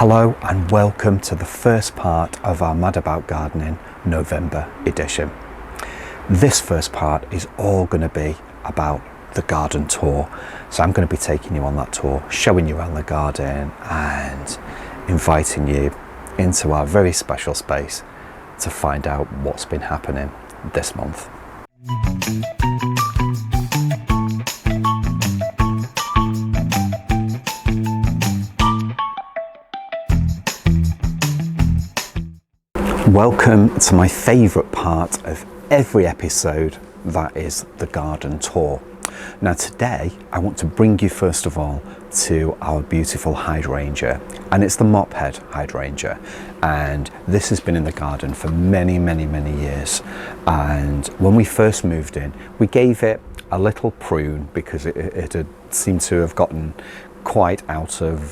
Hello and welcome to the first part of our Mad About Gardening November edition. This first part is all going to be about the garden tour. So I'm going to be taking you on that tour, showing you around the garden and inviting you into our very special space to find out what's been happening this month. Welcome to my favourite part of every episode, that is the garden tour. Now today I want to bring you first of all to our beautiful hydrangea, and it's the mophead hydrangea, and this has been in the garden for many years. And when we first moved in, we gave it a little prune because it had seemed to have gotten quite out of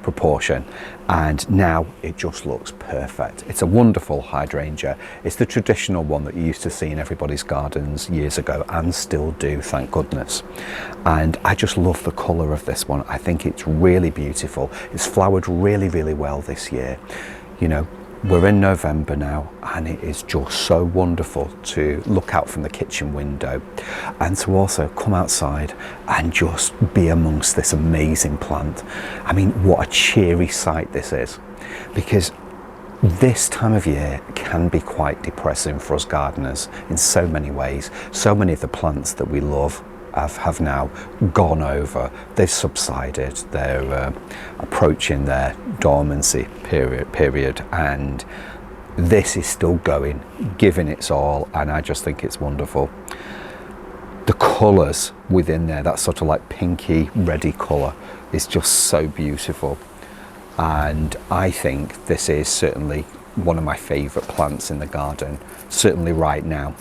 proportion, and now it just looks perfect. It's a wonderful hydrangea. It's the traditional one that you used to see in everybody's gardens years ago and still do, thank goodness. And I just love the colour of this one. I think it's really beautiful. It's flowered really well this year. You know, we're in November now and it is just so wonderful to look out from the kitchen window and to also come outside and just be amongst this amazing plant. I mean, what a cheery sight this is, because this time of year can be quite depressing for us gardeners in so many ways. So many of the plants that we love have now gone over, they've subsided, they're approaching their dormancy period, and this is still going, giving its all, and I just think it's wonderful. The colours within there, that sort of like pinky reddy colour, is just so beautiful, and I think this is certainly one of my favourite plants in the garden, certainly right now.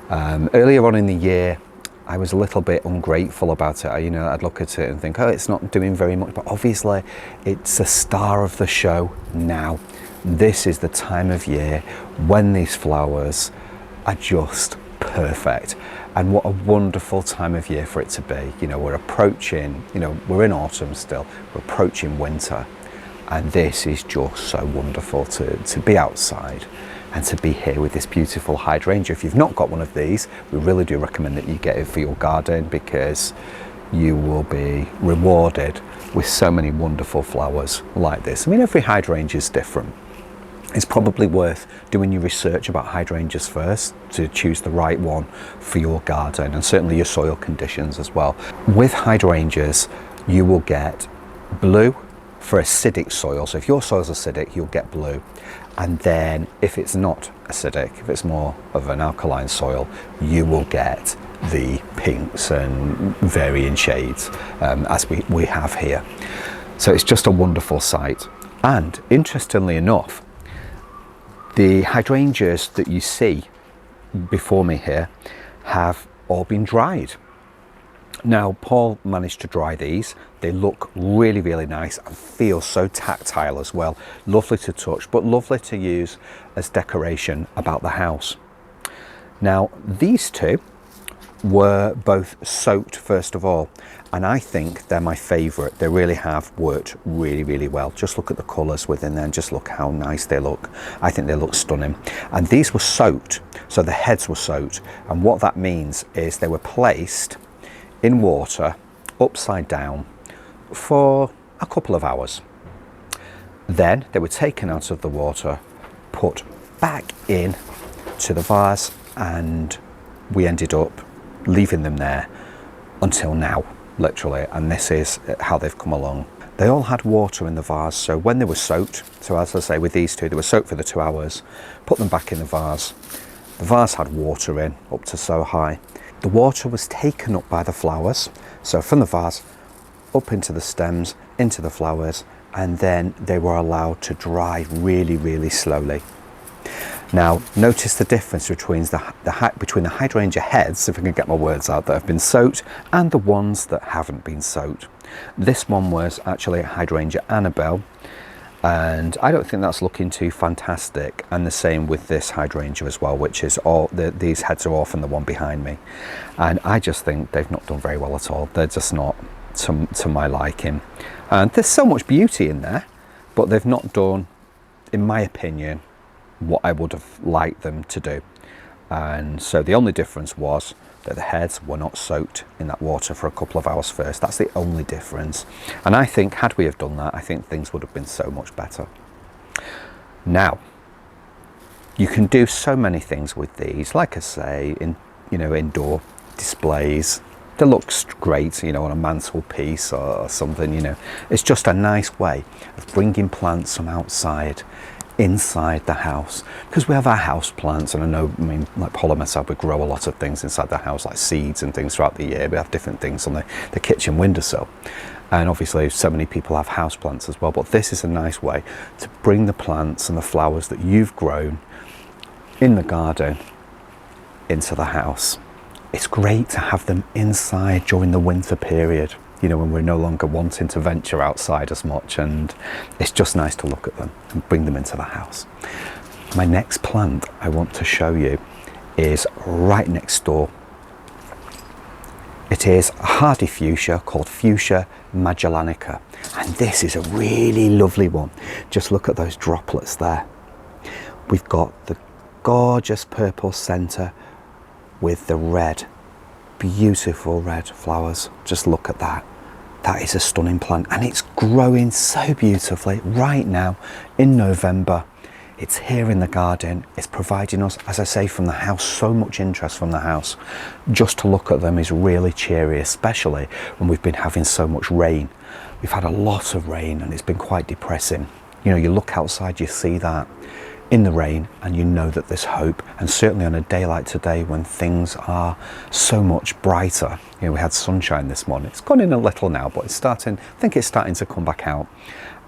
Earlier on in the year I was a little bit ungrateful about it. You know, I'd look at it and think, oh, it's not doing very much, but obviously it's a star of the show now. This is the time of year when these flowers are just perfect, and what a wonderful time of year for it to be. You know, we're approaching, you know, we're in autumn still, we're approaching winter, and this is just so wonderful to be outside and to be here with this beautiful hydrangea. If you've not got one of these, we really do recommend that you get it for your garden, because you will be rewarded with so many wonderful flowers like this. I mean, every hydrangea is different. It's probably worth doing your research about hydrangeas first to choose the right one for your garden, and certainly your soil conditions as well. With hydrangeas, you will get blue for acidic soil. So if your soil's acidic, you'll get blue. And then if it's not acidic, if it's more of an alkaline soil, you will get the pinks and varying shades, as we have here. So it's just a wonderful sight. And interestingly enough, the hydrangeas that you see before me here have all been dried. Now, Paul managed to dry these. They look really nice and feel so tactile as well. Lovely to touch, but lovely to use as decoration about the house. Now, these two were both soaked first of all, and I think they're my favourite. They really have worked really well. Just look at the colours within there and just look how nice they look. I think they look stunning. And these were soaked, so the heads were soaked, and what that means is they were placed in water upside down for a couple of hours. Then they were taken out of the water, put back in to the vase, and we ended up leaving them there until now, literally, and this is how they've come along. They all had water in the vase, so when they were soaked, so as I say with these two, they were soaked for the 2 hours, put them back in the vase. The vase had water in up to so high. The water was taken up by the flowers, so from the vase up into the stems, into the flowers, and then they were allowed to dry really slowly. Now, notice the difference between the hydrangea heads, if I can get my words out, that have been soaked, and the ones that haven't been soaked. This one was actually a hydrangea Annabelle, and I don't think that's looking too fantastic, and the same with this hydrangea as well, which is all these heads are off and the one behind me, and I just think they've not done very well at all. They're just not to my liking, and there's so much beauty in there, but they've not done, in my opinion, what I would have liked them to do. And so the only difference was that the heads were not soaked in that water for a couple of hours first. That's the only difference. And I think had we have done that, I think things would have been so much better. Now, you can do so many things with these, like I say, in indoor displays. They look great, on a mantelpiece or something, It's just a nice way of bringing plants from outside inside the house, because we have our house plants, and like Paul and myself, we grow a lot of things inside the house, like seeds and things throughout the year. We have different things on the kitchen windowsill, and obviously so many people have house plants as well, but this is a nice way to bring the plants and the flowers that you've grown in the garden into the house. It's great to have them inside during the winter period, when we're no longer wanting to venture outside as much, and it's just nice to look at them and bring them into the house. My next plant I want to show you is right next door. It is a hardy fuchsia called Fuchsia magellanica, and this is a really lovely one. Just look at those droplets there. We've got the gorgeous purple centre with the red, beautiful red flowers. Just look at that. That is a stunning plant, and it's growing so beautifully right now in November. It's here in the garden. It's providing us, as I say, from the house, so much interest from the house. Just to look at them is really cheery, especially when we've been having so much rain. We've had a lot of rain and it's been quite depressing. You look outside, you see that in the rain, and you know that there's hope. And certainly on a day like today, when things are so much brighter, we had sunshine this morning. It's gone in a little now, but I think it's starting to come back out,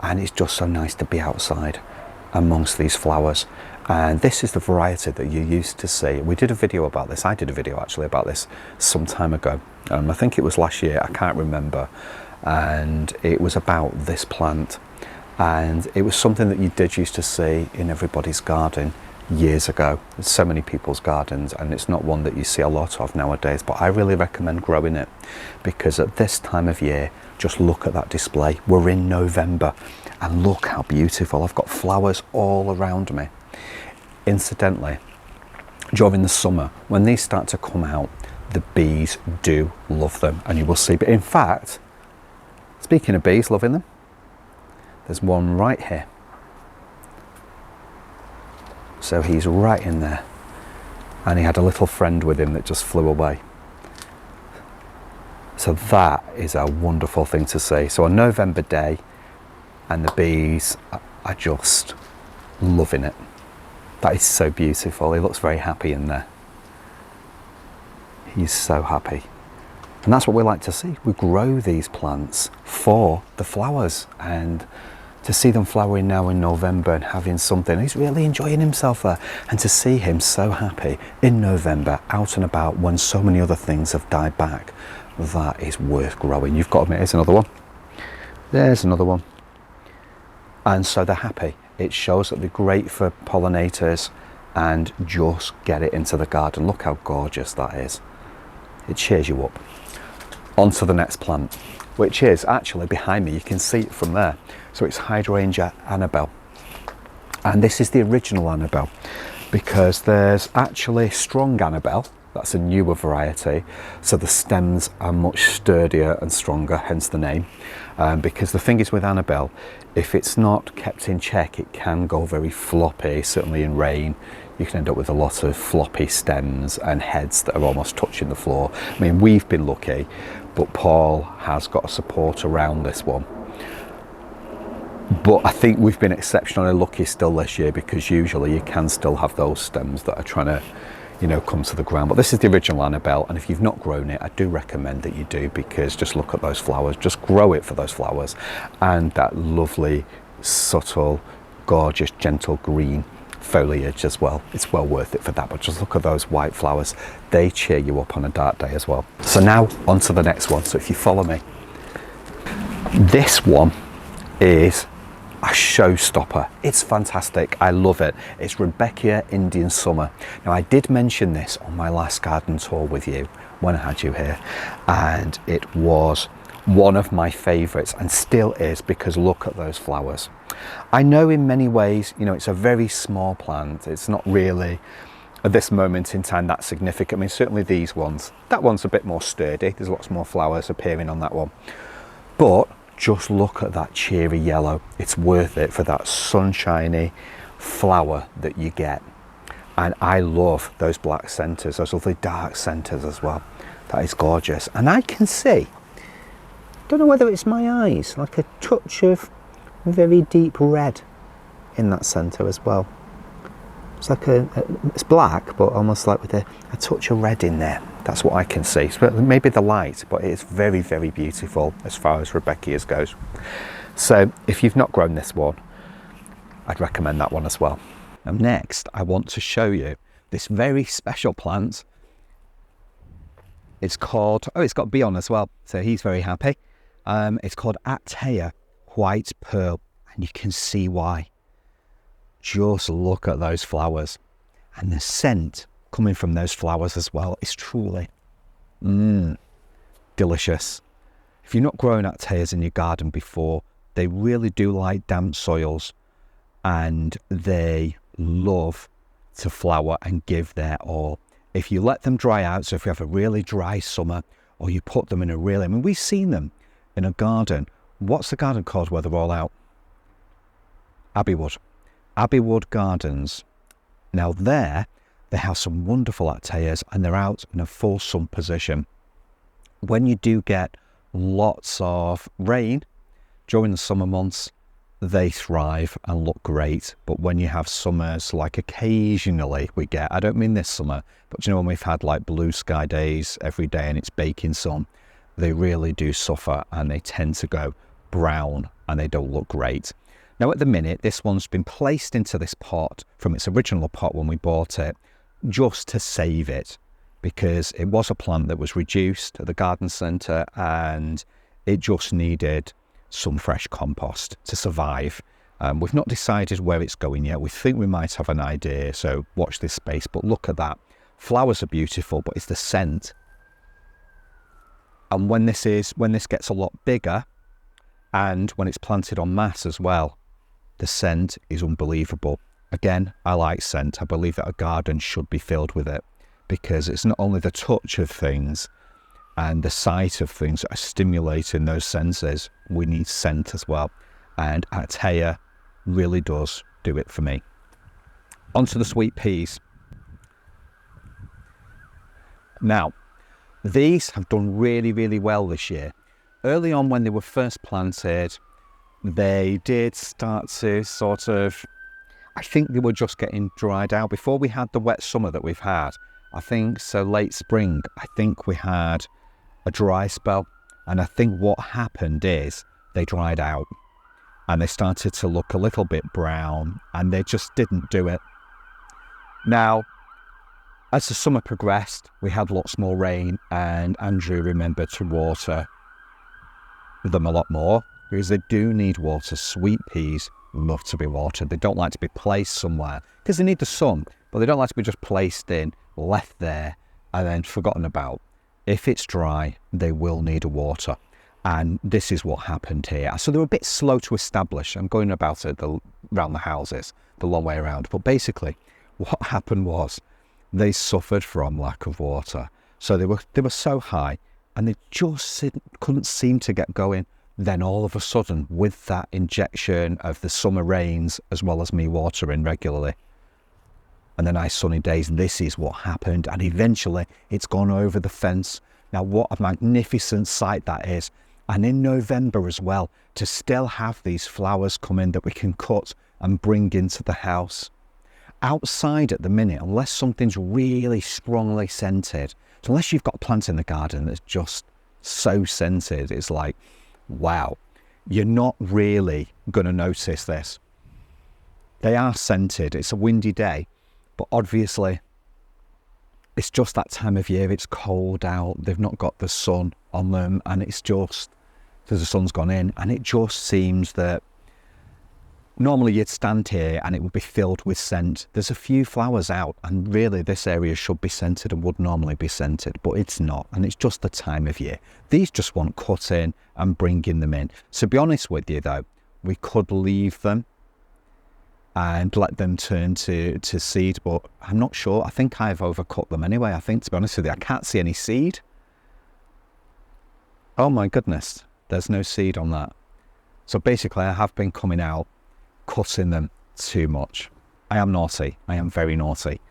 and it's just so nice to be outside amongst these flowers. And this is the variety that you used to see. We did a video about this. I did a video actually about this some time ago. I think it was last year, I can't remember, and it was about this plant. And it was something that you did used to see in everybody's garden years ago. There's so many people's gardens, and it's not one that you see a lot of nowadays, but I really recommend growing it, because at this time of year, just look at that display. We're in November, and look how beautiful. I've got flowers all around me. Incidentally, during the summer, when these start to come out, the bees do love them, and you will see. But in fact, speaking of bees loving them, there's one right here. So he's right in there, and he had a little friend with him that just flew away. So that is a wonderful thing to see. So a November day, and the bees are just loving it. That is so beautiful. He looks very happy in there. He's so happy. And that's what we like to see. We grow these plants for the flowers, and to see them flowering now in November and having something, he's really enjoying himself there. And to see him so happy in November, out and about, when so many other things have died back, that is worth growing. You've got to admit, here's another one. There's another one. And so they're happy. It shows that they're great for pollinators, and just get it into the garden. Look how gorgeous that is. It cheers you up. On to the next plant, which is actually behind me. You can see it from there. So it's Hydrangea Annabelle. And this is the original Annabelle, because there's actually strong Annabelle. That's a newer variety. So the stems are much sturdier and stronger, hence the name. Because the thing is with Annabelle, if it's not kept in check, it can go very floppy, certainly in rain. You can end up with a lot of floppy stems and heads that are almost touching the floor. I mean, we've been lucky, but Paul has got a support around this one. But I think we've been exceptionally lucky still this year, because usually you can still have those stems that are trying to, come to the ground. But this is the original Annabelle, and if you've not grown it, I do recommend that you do, because just look at those flowers. Just grow it for those flowers, and that lovely, subtle, gorgeous, gentle green foliage as well. It's well worth it for that. But just look at those white flowers. They cheer you up on a dark day as well. So now on to the next one. So if you follow me, this one is a showstopper. It's fantastic. I love it. It's Rudbeckia Indian Summer. Now, I did mention this on my last garden tour with you when I had you here, and it was one of my favourites, and still is, because look at those flowers. I know in many ways, you know, it's a very small plant. It's not really at this moment in time that significant. I mean, certainly these ones, that one's a bit more sturdy. There's lots more flowers appearing on that one. But just look at that cheery yellow. It's worth it for that sunshiny flower that you get. And I love those black centres, those lovely dark centres as well. That is gorgeous. And I can see, don't know whether it's my eyes, like a touch of very deep red in that centre as well. It's like it's black, but almost like with a touch of red in there. That's what I can see. So maybe the light, but it's very, very beautiful as far as Rudbeckias goes. So if you've not grown this one, I'd recommend that one as well. Now next, I want to show you this very special plant. It's called, oh, it's got B on as well, so he's very happy. It's called Actaea, white pearl, and you can see why. Just look at those flowers, and the scent coming from those flowers as well is truly delicious. If you've not grown Actaeas in your garden before, they really do like damp soils, and they love to flower and give their all. If you let them dry out, so if you have a really dry summer, or you put them in a really, I mean, we've seen them in a garden. What's the garden called where they're all out? Abbeywood. Abbeywood Gardens. Now there, they have some wonderful Actaeas, and they're out in a full sun position. When you do get lots of rain during the summer months, they thrive and look great. But when you have summers like occasionally we get, I don't mean this summer, but you know, when we've had like blue sky days every day and it's baking sun, they really do suffer, and they tend to go brown and they don't look great. Now at the minute, this one's been placed into this pot from its original pot when we bought it, just to save it, because it was a plant that was reduced at the garden centre and it just needed some fresh compost to survive. We've not decided where it's going yet. We think we might have an idea, so watch this space. But look at that. Flowers are beautiful, but it's the scent. And when this gets a lot bigger, and when it's planted en masse as well, the scent is unbelievable. Again, I like scent. I believe that a garden should be filled with it, because it's not only the touch of things and the sight of things that are stimulating those senses. We need scent as well. And Actaea really does do it for me. Onto the sweet peas. Now, these have done really, really well this year. Early on when they were first planted, they did start to sort of, I think they were just getting dried out. Before we had the wet summer that we've had, I think so late spring, I think we had a dry spell, and I think what happened is they dried out and they started to look a little bit brown, and they just didn't do it. Now, as the summer progressed, we had lots more rain, and Andrew remembered to water them a lot more, because they do need water. Sweet peas love to be watered. They don't like to be placed somewhere because they need the sun, but they don't like to be just placed in, left there, and then forgotten about. If it's dry, they will need a water. And this is what happened here. So they were a bit slow to establish. I'm going about it around the houses, the long way around. But basically, what happened was they suffered from lack of water. So they were so high, and they just couldn't seem to get going. Then all of a sudden, with that injection of the summer rains, as well as me watering regularly, and the nice sunny days, this is what happened. And eventually it's gone over the fence. Now what a magnificent sight that is. And in November as well, to still have these flowers come in that we can cut and bring into the house. Outside at the minute, unless something's really strongly scented, so unless you've got a plant in the garden that's just so scented, it's like, wow, you're not really going to notice this. They are scented. It's a windy day. But obviously, it's just that time of year. It's cold out. They've not got the sun on them. And it's just, because the sun's gone in. And it just seems that Normally you'd stand here and it would be filled with scent. There's a few flowers out, and really this area should be scented and would normally be scented, but it's not, and it's just the time of year. These just want cutting and bringing them in. So to be honest with you though, we could leave them and let them turn to seed, but I'm not sure. I think I've overcut them anyway. I think, to be honest with you, I can't see any seed. Oh my goodness, there's no seed on that. So basically I have been coming out cutting them too much. I am naughty. I am very naughty.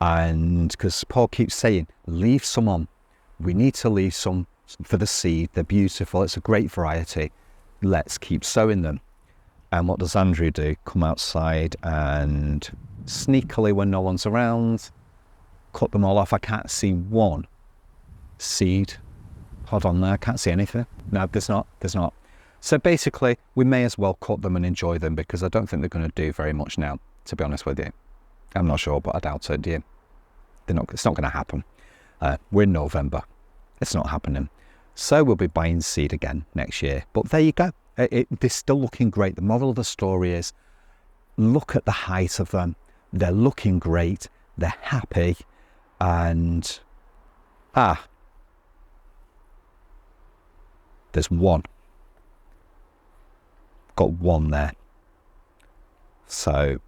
And because Paul keeps saying, leave some on. We need to leave some for the seed. They're beautiful. It's a great variety. Let's keep sowing them. And what does Andrew do? Come outside and sneakily, when no one's around, cut them all off. I can't see one seed pod on there. I can't see anything. No, there's not. So basically, we may as well cut them and enjoy them, because I don't think they're going to do very much now, to be honest with you. I'm not sure, but I doubt it, do you? It's not going to happen. We're in November. It's not happening. So we'll be buying seed again next year. But there you go. They're still looking great. The moral of the story is, look at the height of them. They're looking great. They're happy. And, there's one. Got one there. So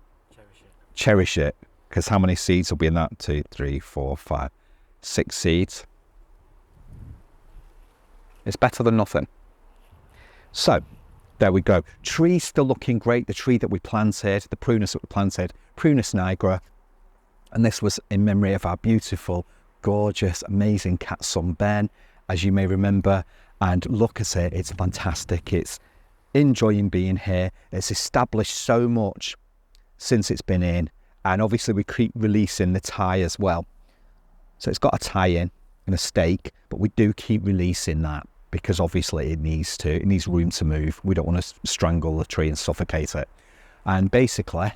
cherish it, because how many seeds will be in that? 2, 3, 4, 5, 6 seeds. It's better than nothing. So there we go. Tree's still looking great. The tree that we planted, the Prunus that we planted, Prunus Nigra, and this was in memory of our beautiful, gorgeous, amazing cat son Ben, as you may remember. And look at it, it's fantastic. It's enjoying being here. It's established so much since it's been in, and obviously we keep releasing the tie as well. So it's got a tie in and a stake, but we do keep releasing that, because obviously it needs room to move. We don't want to strangle the tree and suffocate it. And basically,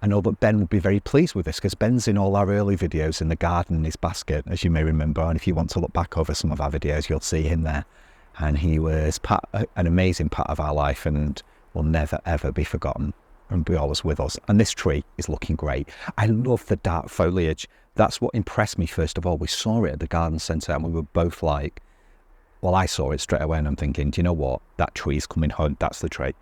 I know that Ben will be very pleased with this, because Ben's in all our early videos in the garden in his basket, as you may remember. And if you want to look back over some of our videos, you'll see him there. And he was an amazing part of our life, and will never ever be forgotten, and be always with us. And this tree is looking great. I love the dark foliage. That's what impressed me first of all. We saw it at the garden centre, and we were both like, well, I saw it straight away, and I'm thinking, do you know what? That tree's coming home. That's the tree.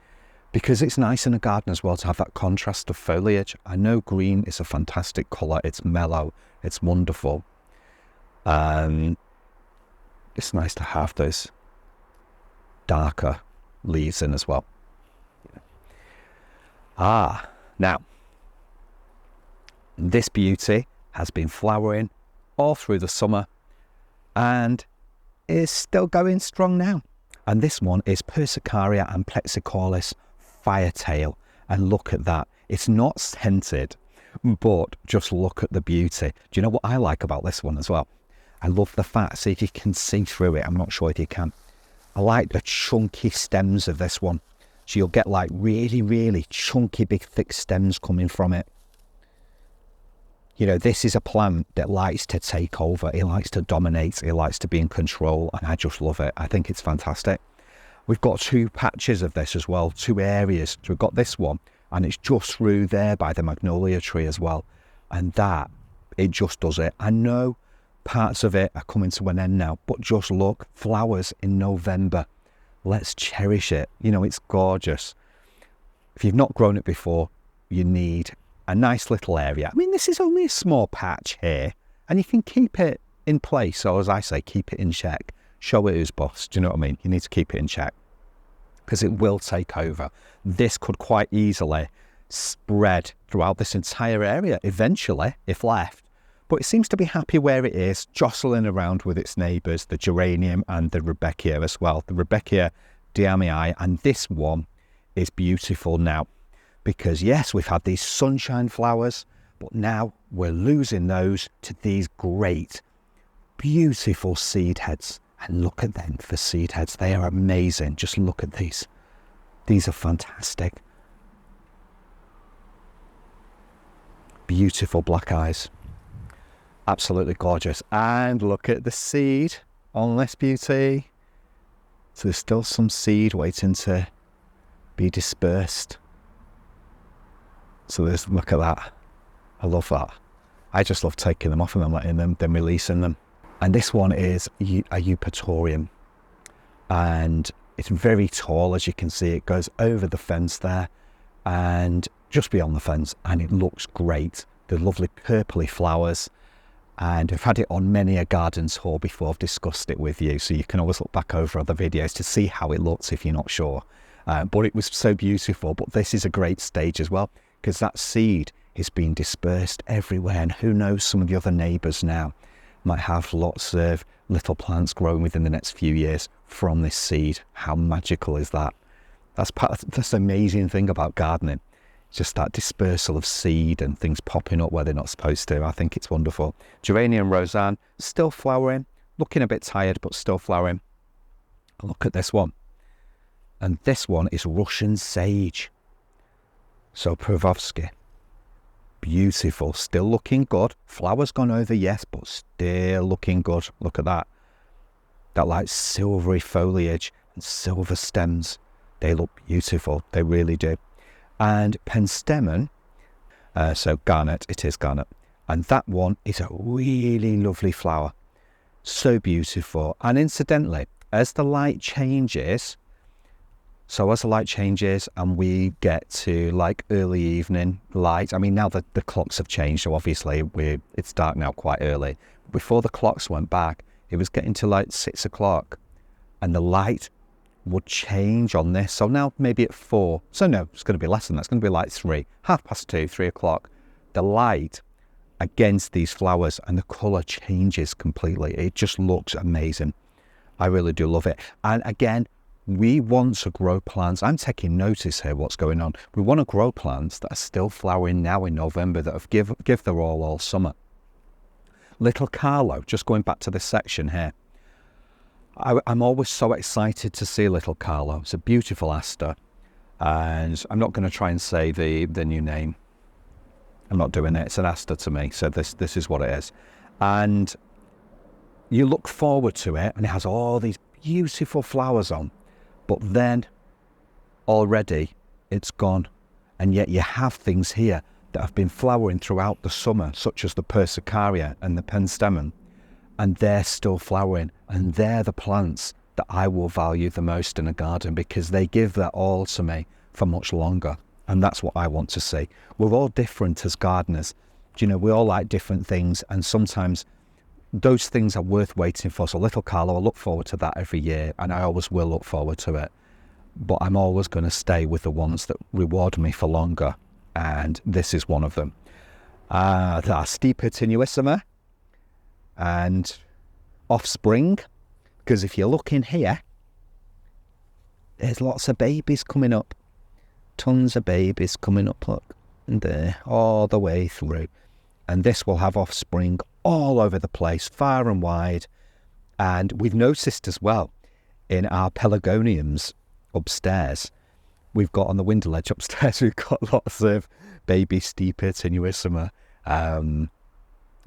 Because it's nice in a garden as well to have that contrast of foliage. I know green is a fantastic colour. It's mellow. It's wonderful. It's nice to have those darker leaves in as well. Now this beauty has been flowering all through the summer and is still going strong now. And this one is Persicaria amplexicaulis Firetail, and look at that. It's not scented, but just look at the beauty. Do you know what I like about this one as well? I love the fact, see if you can see through it. I'm not sure if you can. I like the chunky stems of this one. So you'll get like really, really chunky, big, thick stems coming from it. You know, this is a plant that likes to take over. It likes to dominate. It likes to be in control. And I just love it. I think it's fantastic. We've got 2 patches of this as well, 2 areas. So we've got this one, and it's just through there by the magnolia tree as well. And that, it just does it. I know parts of it are coming to an end now, but just look, flowers in November. Let's cherish it. You know, it's gorgeous. If you've not grown it before, you need a nice little area. I mean, this is only a small patch here, and you can keep it in place. Or as I say, keep it in check. Show it who's boss. Do you know what I mean? You need to keep it in check, because it will take over. This could quite easily spread throughout this entire area eventually, if left. But it seems to be happy where it is, jostling around with its neighbours, the geranium and the Rudbeckia as well. The Rudbeckia deamii, and this one is beautiful now. Because yes, we've had these sunshine flowers, but now we're losing those to these great, beautiful seed heads. And look at them for seed heads. They are amazing. Just look at these. These are fantastic. Beautiful black eyes. Absolutely gorgeous. And look at the seed on this beauty. So there's still some seed waiting to be dispersed. So look at that. I love that. I just love taking them off and then letting them, then releasing them. And this one is a Eupatorium. And it's very tall, as you can see. It goes over the fence there and just beyond the fence, and it looks great. The lovely purpley flowers. And I've had it on many a garden tour before. I've discussed it with you, so you can always look back over other videos to see how it looks if you're not sure. But it was so beautiful. But this is a great stage as well, because that seed is being dispersed everywhere, and who knows, some of the other neighbours now might have lots of little plants growing within the next few years from this seed. How magical is that? That's the amazing thing about gardening. Just that dispersal of seed and things popping up where they're not supposed to. I think it's wonderful. Geranium Roseanne, still flowering, looking a bit tired, but still flowering. Look at this one. And this one is Russian sage. So Perovskia. Beautiful, still looking good. Flowers gone over, yes, but still looking good. Look at that. That like silvery foliage and silver stems. They look beautiful, they really do. And Penstemon, so Garnet, it is Garnet. And that one is a really lovely flower. So beautiful. And incidentally, as the light changes, and we get to like early evening light, I mean, now that the clocks have changed, so obviously it's dark now quite early. Before the clocks went back, it was getting to like 6 o'clock and the light would change on this. So now maybe at 4, so no, it's going to be less than that. It's going to be like 3, 2:30, 3 o'clock. The light against these flowers and the colour changes completely. It just looks amazing. I really do love it. And again, we want to grow plants. I'm taking notice here what's going on. We want to grow plants that are still flowering now in November, that have give their all summer. Little Carlo, just going back to this section here. I'm always so excited to see Little Carlo. It's a beautiful aster. And I'm not going to try and say the new name. I'm not doing it. It's an aster to me. So this is what it is. And you look forward to it, and it has all these beautiful flowers on. But then already it's gone. And yet you have things here that have been flowering throughout the summer, such as the Persicaria and the Penstemon. And they're still flowering, and they're the plants that I will value the most in a garden, because they give their all to me for much longer. And that's what I want to see. We're all different as gardeners. You know, we all like different things, and sometimes those things are worth waiting for. So Little Carlo, I look forward to that every year, and I always will look forward to it. But I'm always going to stay with the ones that reward me for longer, and this is one of them. Stipa tenuissima. And offspring, because if you look in here, there's lots of babies coming up. Tons of babies coming up, look, and there, all the way through. And this will have offspring all over the place, far and wide. And we've noticed as well, in our pelargoniums upstairs, we've got on the window ledge upstairs, we've got lots of baby Stipa tenuissima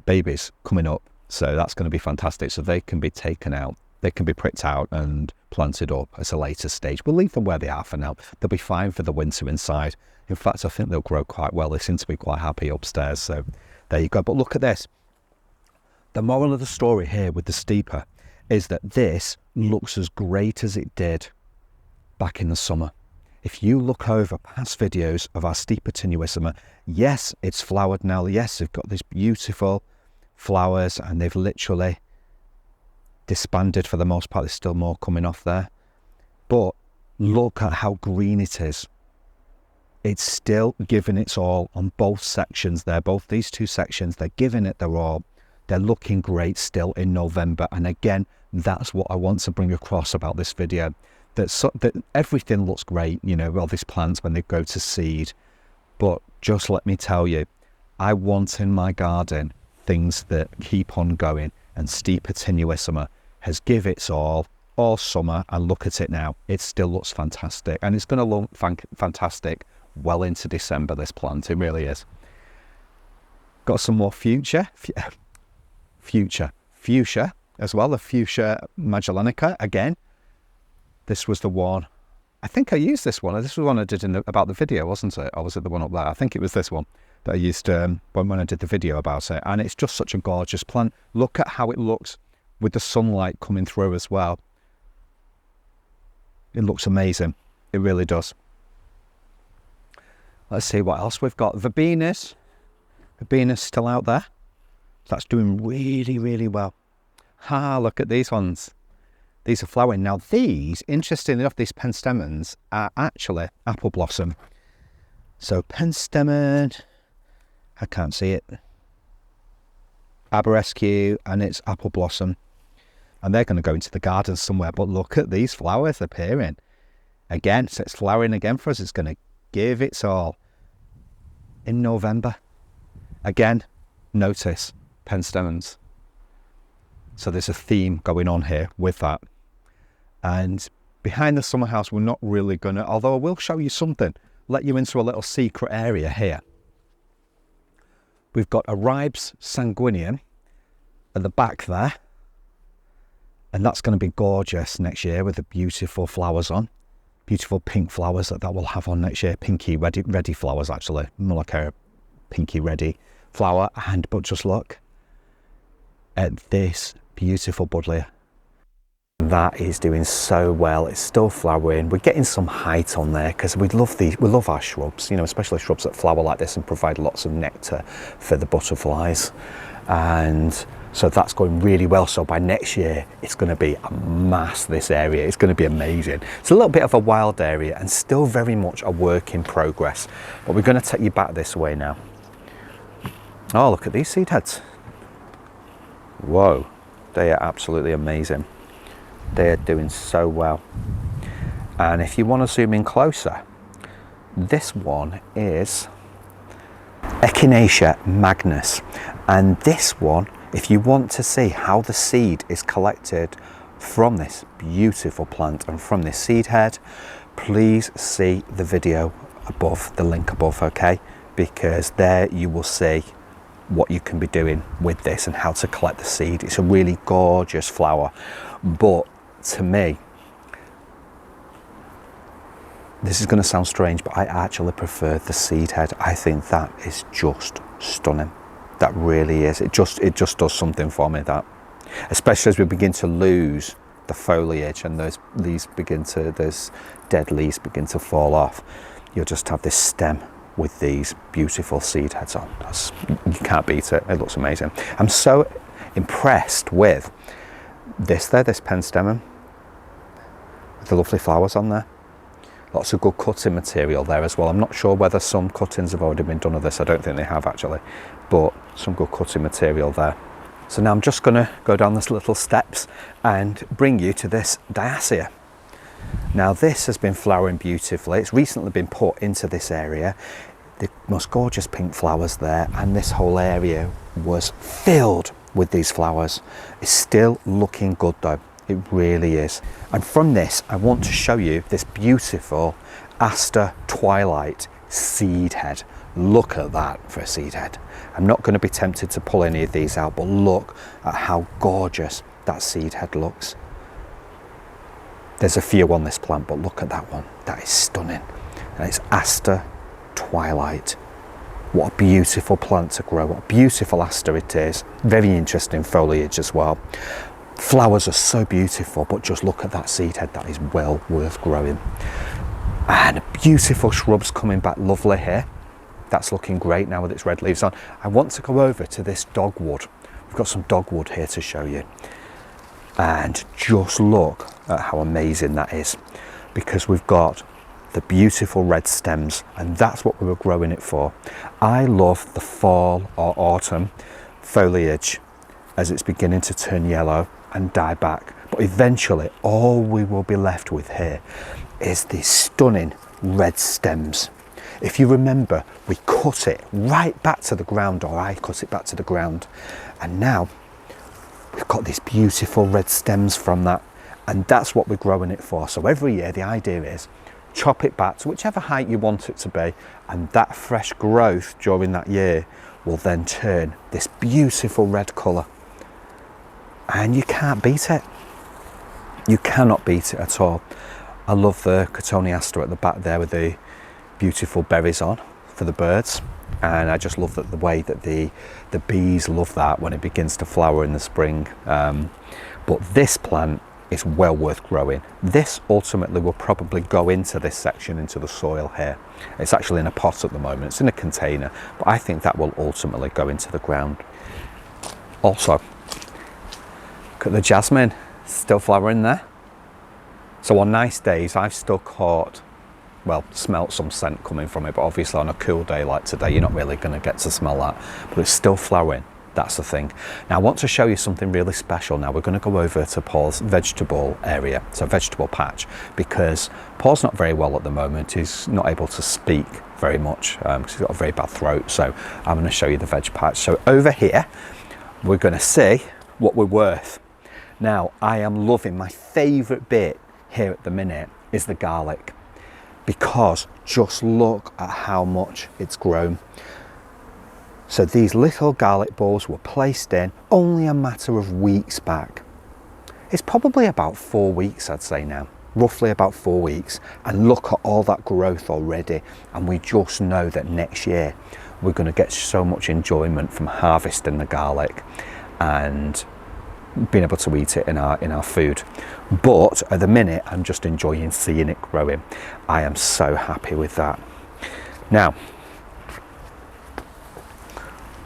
babies coming up. So that's going to be fantastic. So they can be taken out, they can be pricked out and planted up at a later stage. We'll leave them where they are for now. They'll be fine for the winter inside. In fact, I think they'll grow quite well. They seem to be quite happy upstairs. So there you go. But look at this. The moral of the story here with the Stipa is that this looks as great as it did back in the summer. If you look over past videos of our Stipa tenuissima, yes, it's flowered now. Yes, they've got this beautiful flowers, and they've literally disbanded for the most part. There's still more coming off there, but look at how green it is. It's still giving its all on both sections there. Both these two sections, they're giving it their all. They're looking great still in November. And again, that's what I want to bring across about this video, that everything looks great, you know, all these plants when they go to seed. But just let me tell you, I want in my garden things that keep on going, and Stipa tenuissima has give its all summer, and look at it now. It still looks fantastic, and it's going to look fantastic well into December, this plant. It really is. Got some more fuchsia as well, the Fuchsia magellanica. Again, this was the one I think I used this one. This was one I did about the video, wasn't it? Or was it the one up there? I think it was this one that I used when I did the video about it. And it's just such a gorgeous plant. Look at how it looks with the sunlight coming through as well. It looks amazing. It really does. Let's see what else we've got. Verbenas. Verbenas still out there. That's doing really, really well. Look at these ones. These are flowering. Now these, interestingly enough, these penstemons are actually apple blossom. So penstemon, I can't see it. Arborescens, and it's apple blossom. And they're going to go into the garden somewhere. But look at these flowers appearing. Again, so it's flowering again for us. It's going to give its all in November. Again, notice penstemons. So there's a theme going on here with that. And behind the summer house, we're not really going to, although I will show you something, let you into a little secret area here. We've got a Ribes sanguineum at the back there. And that's going to be gorgeous next year with the beautiful flowers on. Beautiful pink flowers that we'll have on next year. Pinky ready flowers, actually. More like a pinky ready flower. But just look at this beautiful Buddleja. That is doing so well. It's still flowering. We're getting some height on there because we love our shrubs, you know, especially shrubs that flower like this and provide lots of nectar for the butterflies. And so that's going really well. So by next year, it's going to be a mass, this area. It's going to be amazing. It's a little bit of a wild area and still very much a work in progress. But we're going to take you back this way now. Oh, look at these seed heads. Whoa, they are absolutely amazing. They are doing so well. And if you want to zoom in closer, this one is Echinacea magnus. And this one, if you want to see how the seed is collected from this beautiful plant and from this seed head, please see the video above, the link above, okay? Because there you will see what you can be doing with this and how to collect the seed. It's a really gorgeous flower, but to me, this is going to sound strange, but I actually prefer the seed head. I think that is just stunning. That really is. It just does something for me, that. Especially as we begin to lose the foliage and those dead leaves begin to fall off. You'll just have this stem with these beautiful seed heads on. You can't beat it. It looks amazing. I'm so impressed with this penstemon, with the lovely flowers on there. Lots of good cutting material there as well. I'm not sure whether some cuttings have already been done of this. I don't think they have actually, but some good cutting material there. So now I'm just going to go down these little steps and bring you to this Diasia. Now this has been flowering beautifully. It's recently been put into this area. The most gorgeous pink flowers there, and this whole area was filled with these flowers. It's still looking good though. It really is. And from this, I want to show you this beautiful Aster Twilight seed head. Look at that for a seed head. I'm not going to be tempted to pull any of these out, but look at how gorgeous that seed head looks. There's a few on this plant, but look at that one. That is stunning. And it's Aster Twilight. What a beautiful plant to grow. What a beautiful aster it is. Very interesting foliage as well. Flowers are so beautiful, but just look at that seed head. That is well worth growing. And beautiful shrubs coming back lovely here. That's looking great now with its red leaves on. I want to go over to this dogwood. We've got some dogwood here to show you. And just look at how amazing that is, because we've got the beautiful red stems, and that's what we were growing it for. I love the fall or autumn foliage as it's beginning to turn yellow and die back, but eventually all we will be left with here is these stunning red stems. If you remember, we cut it right back to the ground, or I cut it back to the ground, and now we've got these beautiful red stems from that, and that's what we're growing it for. So every year the idea is chop it back to whichever height you want it to be, and that fresh growth during that year will then turn this beautiful red colour, and you can't beat it. You cannot beat it at all. I love the cotoneaster at the back there with the beautiful berries on for the birds. And I just love that the way that the bees love that when it begins to flower in the spring. But this plant is well worth growing. This ultimately will probably go into this section, into the soil here. It's actually in a pot at the moment, it's in a container, but I think that will ultimately go into the ground. Also, look at the jasmine, still flowering there. So on nice days, I've still caught, well, smelt some scent coming from it, but obviously on a cool day like today, you're not really going to get to smell that, but it's still flowering. That's the thing. Now I want to show you something really special. Now we're going to go over to Paul's vegetable area, so vegetable patch, because Paul's not very well at the moment. He's not able to speak very much because he's got a very bad throat. So I'm going to show you the veg patch. So over here, we're going to see what we're worth. Now I am loving, my favourite bit here at the minute is the garlic, because just look at how much it's grown. So these little garlic balls were placed in only a matter of weeks back. It's probably about 4 weeks, I'd say now, roughly about 4 weeks. And look at all that growth already. And we just know that next year we're going to get so much enjoyment from harvesting the garlic and being able to eat it in our food. But at the minute, I'm just enjoying seeing it growing. I am so happy with that. Now,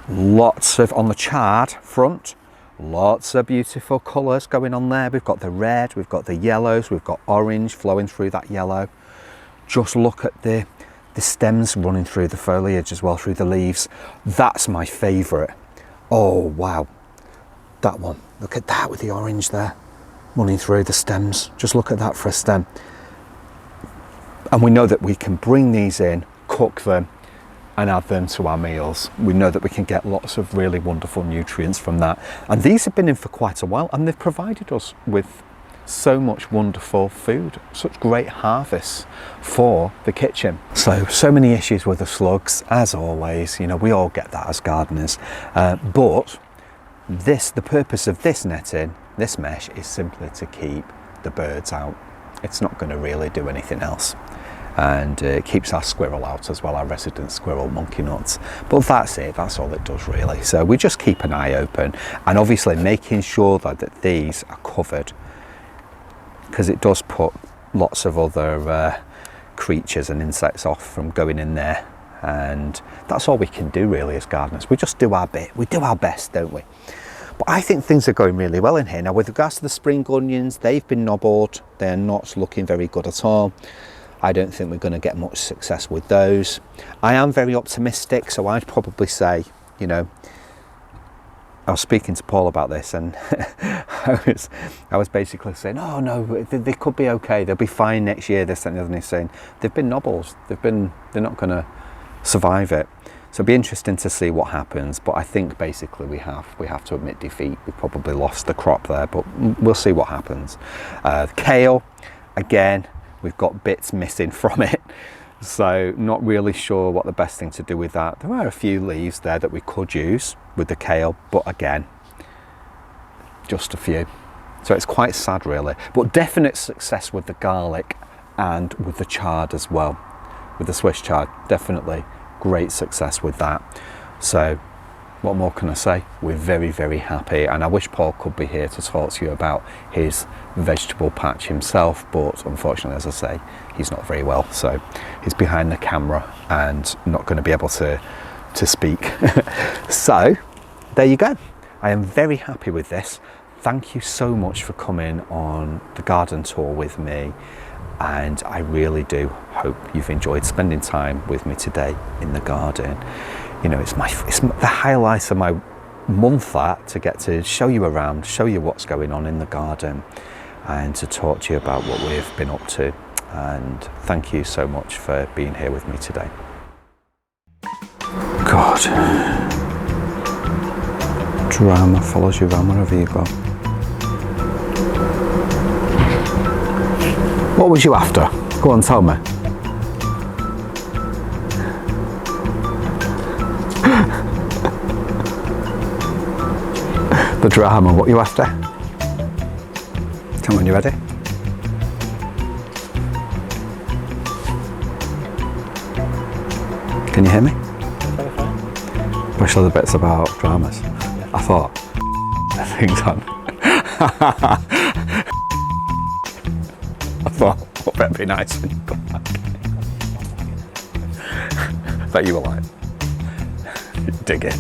lots of, on the chard front, lots of beautiful colours going on there. We've got the red, we've got the yellows, we've got orange flowing through that yellow. Just look at the stems running through the foliage as well, through the leaves. That's my favourite. Oh wow, that one, look at that with the orange there running through the stems. Just look at that for a stem. And we know that we can bring these in, cook them and add them to our meals. We know that we can get lots of really wonderful nutrients from that. And these have been in for quite a while, and they've provided us with so much wonderful food, such great harvests for the kitchen. So many issues with the slugs, as always, you know, we all get that as gardeners. But the purpose of this netting, this mesh, is simply to keep the birds out. It's not going to really do anything else. And it keeps our squirrel out as well, our resident squirrel, monkey nuts. But that's it, that's all it does really. So we just keep an eye open, and obviously making sure that these are covered, because it does put lots of other creatures and insects off from going in there. And that's all we can do really as gardeners. We just do our bit, we do our best, don't we? But I think things are going really well in here. Now with regards to the spring onions, they've been nobbled, they're not looking very good at all. I don't think we're going to get much success with those. I am very optimistic, so I'd probably say, you know, I was speaking to Paul about this, and I was basically saying, oh no, they could be okay, they'll be fine next year, this and the other. And he's saying, they've been nobbles, they're not going to survive it. So it'll be interesting to see what happens. But I think basically we have to admit defeat. We've probably lost the crop there, but we'll see what happens. Kale, again, we've got bits missing from it, so not really sure what the best thing to do with that. There are a few leaves there that we could use with the kale, but again, just a few. So it's quite sad really, but definite success with the garlic and with the chard as well. With the Swiss chard, definitely great success with that. So what more can I say? We're very, very happy, and I wish Paul could be here to talk to you about his vegetable patch himself, but unfortunately, as I say, he's not very well, so he's behind the camera and not going to be able to speak. So there you go. I am very happy with this. Thank you so much for coming on the garden tour with me, and I really do hope you've enjoyed spending time with me today in the garden. You know, it's the highlight of my month, that, to get to show you around, show you what's going on in the garden, and to talk to you about what we've been up to. And thank you so much for being here with me today. God, drama follows you around wherever you go. What was you after? Go on, tell me. The drama, what are you after? Come on, you ready? Can you hear me? Especially the bits about dramas. I thought, everything's on. I thought, well, that'd be nice when you come back. That you were like, dig in.